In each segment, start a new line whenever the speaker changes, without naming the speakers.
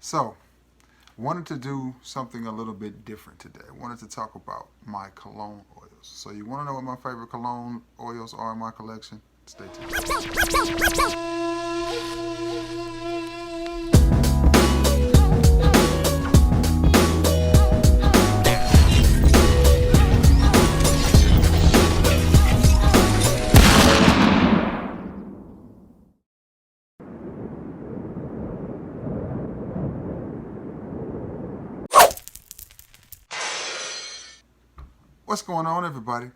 So, wanted to do something a little bit different today. Wanted to talk about my cologne oils. So, you want to know what my favorite cologne oils are in my collection? Stay tuned. What's going on, everybody?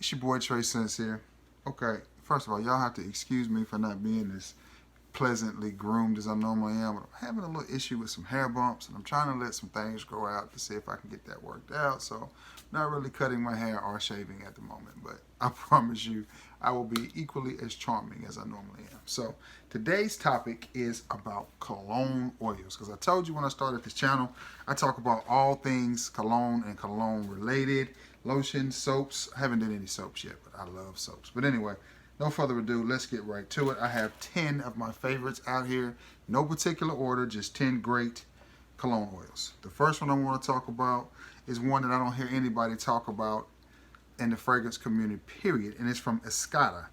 It's your boy Trey Sense here. Okay, first of all, y'all have to excuse me for not being as pleasantly groomed as I normally am. But I'm having a little issue with some hair bumps, and I'm trying to let some things grow out to see if I can get that worked out. So, I'm not really cutting my hair or shaving at the moment, but I promise you, I will be equally as charming as I normally am. So, today's topic is about cologne oils, because I told you when I started this channel, I talk about all things cologne and cologne related. Lotion, soaps. I haven't done any soaps yet, but I love soaps. But anyway, no further ado, let's get right to it. I have 10 of my favorites out here. No particular order, just 10 great cologne oils. The first one I want to talk about is one that I don't hear anybody talk about in the fragrance community, period. And it's from Escada,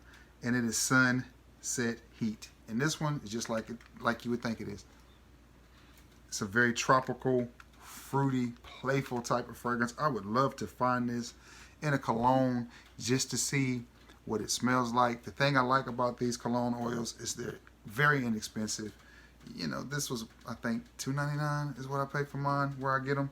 and it is Sunset Heat. And this one is just like you would think it is. It's a very tropical, fruity, playful type of fragrance. I would love to find this in a cologne just to see what it smells like. The thing I like about these cologne oils is they're very inexpensive. You know, this was, I think, $2.99 is what I pay for mine where I get them,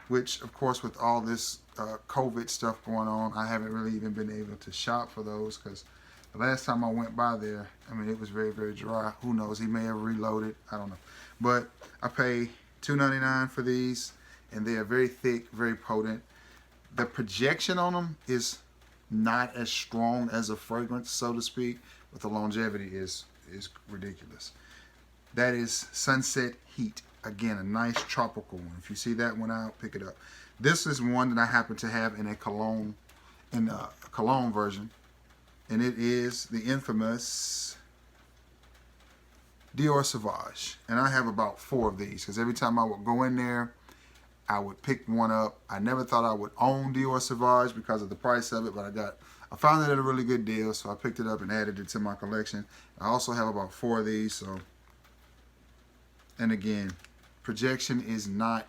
which, of course, with all this COVID stuff going on, I haven't really even been able to shop for those, because the last time I went by there, I mean, it was very, very dry. Who knows? He may have reloaded. I don't know. But I pay $2.99 for these, and they are very thick, very potent. The projection on them is not as strong as a fragrance, so to speak, but the longevity is ridiculous. That is Sunset Heat. Again, a nice tropical one. If you see that one out, pick it up. This is one that I happen to have in a cologne version, and it is the infamous Dior Sauvage. And I have about 4 of these, because every time I would go in there, I would pick one up. I never thought I would own Dior Sauvage because of the price of it, but I found it at a really good deal, so I picked it up and added it to my collection. I also have about 4 of these, so. And again, projection is not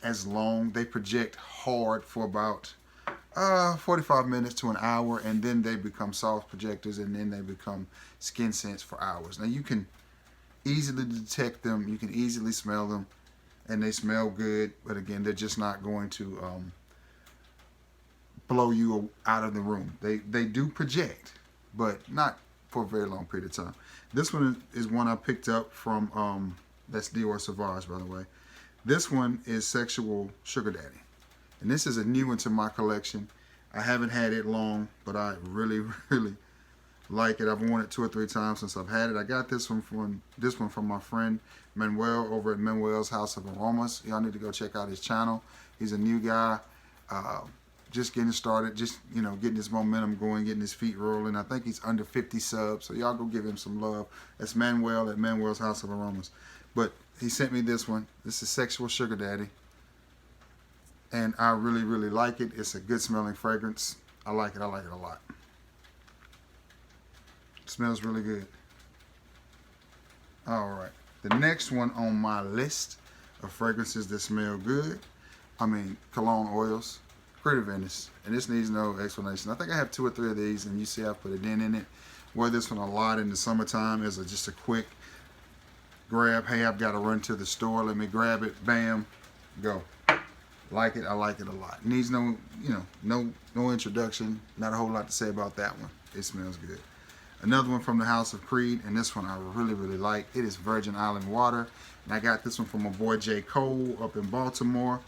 as long. They project hard for about 45 minutes to an hour, and then they become soft projectors, and then they become skin scents for hours. Now, you can easily detect them. You can easily smell them, and they smell good, but again, they're just not going to blow you out of the room. They do project, but not for a very long period of time. This one is one I picked up from, that's Dior Sauvage, by the way. This one is Sexual Sugar Daddy, and this is a new one to my collection. I haven't had it long, but I really, really like it. I've worn it 2 or 3 times since I've had it. I got this one from my friend Manuel over at Manuel's House of Aromas. Y'all need to go check out his channel. He's a new guy, just getting started, just, you know, getting his momentum going, getting his feet rolling. I think he's under 50 subs, so y'all go give him some love. That's Manuel at Manuel's House of Aromas. But he sent me this one. This is Sexual Sugar Daddy, and I really, really like it. It's a good smelling fragrance. I like it. I like it a lot. It smells really good. All right. The next one on my list of fragrances that smell good, cologne oils, Pretty Venice. And this needs no explanation. I think I have 2 or 3 of these, and you see I put a dent in it. Wear this one a lot in the summertime as just a quick grab. Hey, I've got to run to the store. Let me grab it. Bam. Go. Like it. I like it a lot. Needs no introduction. Not a whole lot to say about that one. It smells good. Another one from the House of Creed, and this one I really, really like. It is Virgin Island Water, and I got this one from my boy J. Cole up in Baltimore.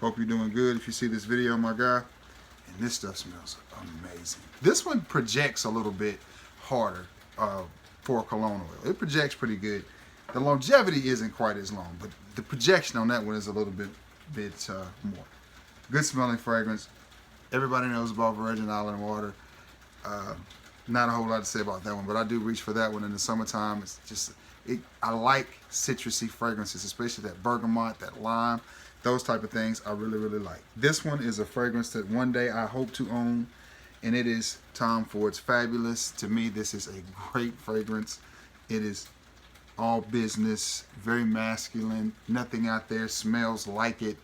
Hope you're doing good if you see this video, my guy. And this stuff smells amazing. This one projects a little bit harder for a cologne oil. It projects pretty good. The longevity isn't quite as long, but the projection on that one is a little bit more. Good smelling fragrance. Everybody knows about Virgin Island Water. Not a whole lot to say about that one, but I do reach for that one in the summertime. It's just I like citrusy fragrances, especially that bergamot, that lime, those type of things I really, really like. This one is a fragrance that one day I hope to own, and it is Tom Ford's Fabulous. To me, this is a great fragrance. It is all business, very masculine, nothing out there smells like it.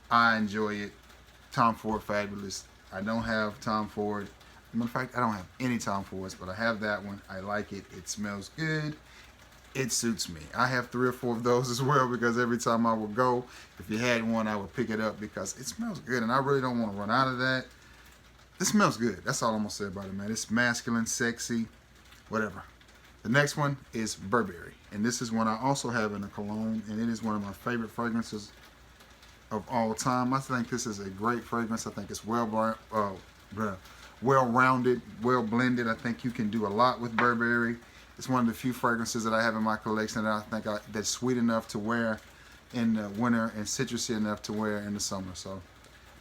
I enjoy it. Tom Ford Fabulous. I don't have Tom Ford. Matter of fact, I don't have any Tom Fords, but I have that one. I like it. It smells good. It suits me. I have 3 or 4 of those as well, because every time I would go, if you had one, I would pick it up because it smells good, and I really don't want to run out of that. It smells good. That's all I'm going to say about it, man. It's masculine, sexy, whatever. The next one is Burberry, and this is one I also have in a cologne, and it is one of my favorite fragrances of all time. I think this is a great fragrance. I think it's well-rounded, well-blended. I think you can do a lot with Burberry. It's one of the few fragrances that I have in my collection that I think that's sweet enough to wear in the winter and citrusy enough to wear in the summer. So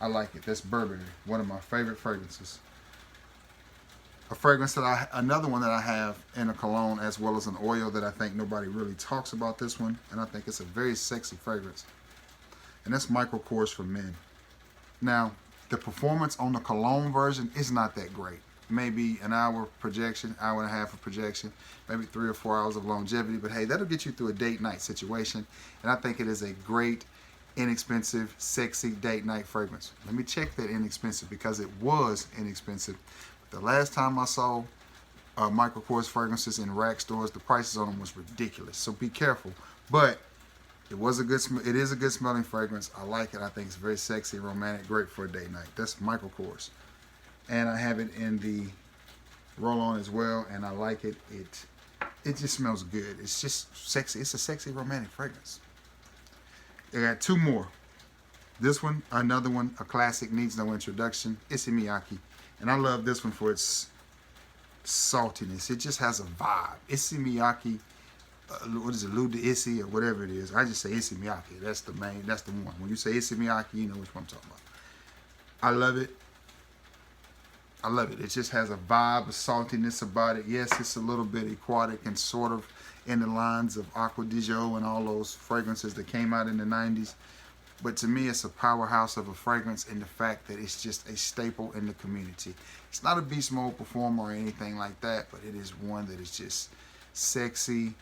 I like it. That's Burberry, one of my favorite fragrances. A fragrance that another one that I have in a cologne, as well as an oil that I think nobody really talks about this one, and I think it's a very sexy fragrance. And that's Michael Kors for Men. Now, the performance on the cologne version is not that great. Maybe an hour projection, hour and a half of projection, maybe 3 or 4 hours of longevity, but hey, that'll get you through a date night situation, and I think it is a great, inexpensive, sexy date night fragrance. Let me check that inexpensive, because it was inexpensive. The last time I saw Michael Kors fragrances in rack stores, the prices on them was ridiculous, so be careful. But it is a good smelling fragrance. I like it. I think it's very sexy, romantic, great for a date night. That's Michael Kors. And I have it in the roll-on as well, and I like it. It just smells good. It's just sexy. It's a sexy, romantic fragrance. I got 2 more. This one, another one, a classic, needs no introduction. Issey Miyake. And I love this one for its saltiness. It just has a vibe. Issey Miyake, what is it, Lou de Issey or whatever it is. I just say Issey Miyake. That's the one. When you say Issey Miyake, you know which one I'm talking about. I love it. I love it. It just has a vibe, a saltiness about it. Yes, it's a little bit aquatic and sort of in the lines of Acqua di Gio and all those fragrances that came out in the 90s. But to me, it's a powerhouse of a fragrance in the fact that it's just a staple in the community. It's not a beast mode performer or anything like that, but it is one that is just sexy.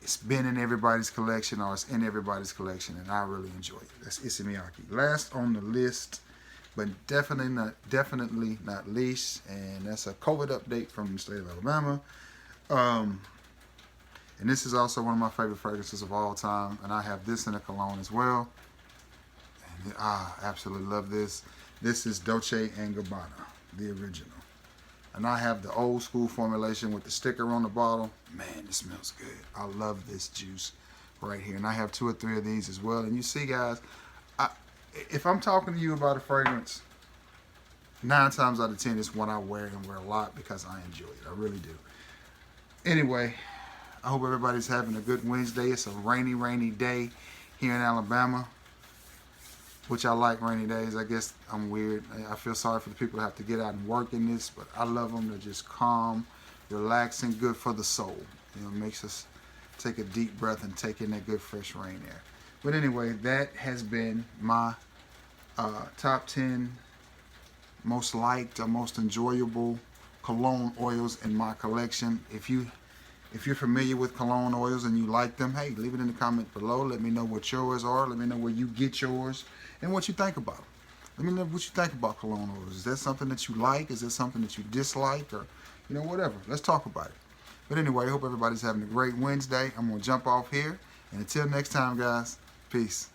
It's been in everybody's collection, or it's in everybody's collection, and I really enjoy it. That's Issey Miyake. Last on the list, but definitely not least, and that's a COVID update from the state of Alabama. And this is also one of my favorite fragrances of all time, and I have this in a cologne as well. And I absolutely love this. This is Dolce & Gabbana, the original. And I have the old school formulation with the sticker on the bottle. Man, it smells good. I love this juice right here. And I have 2 or 3 of these as well. And you see, guys, if I'm talking to you about a fragrance, 9 times out of 10, it's one I wear and wear a lot because I enjoy it. I really do. Anyway, I hope everybody's having a good Wednesday. It's a rainy, rainy day here in Alabama, which I like rainy days. I guess I'm weird. I feel sorry for the people who have to get out and work in this, but I love them. They're just calm, relaxing, good for the soul. You know, it makes us take a deep breath and take in that good fresh rain air. But anyway, that has been my top 10 most liked or most enjoyable cologne oils in my collection. If you're familiar with cologne oils and you like them, hey, leave it in the comment below. Let me know what yours are. Let me know where you get yours and what you think about them. Let me know what you think about cologne oils. Is that something that you like? Is that something that you dislike? Or, you know, whatever. Let's talk about it. But anyway, I hope everybody's having a great Wednesday. I'm going to jump off here. And until next time, guys, peace.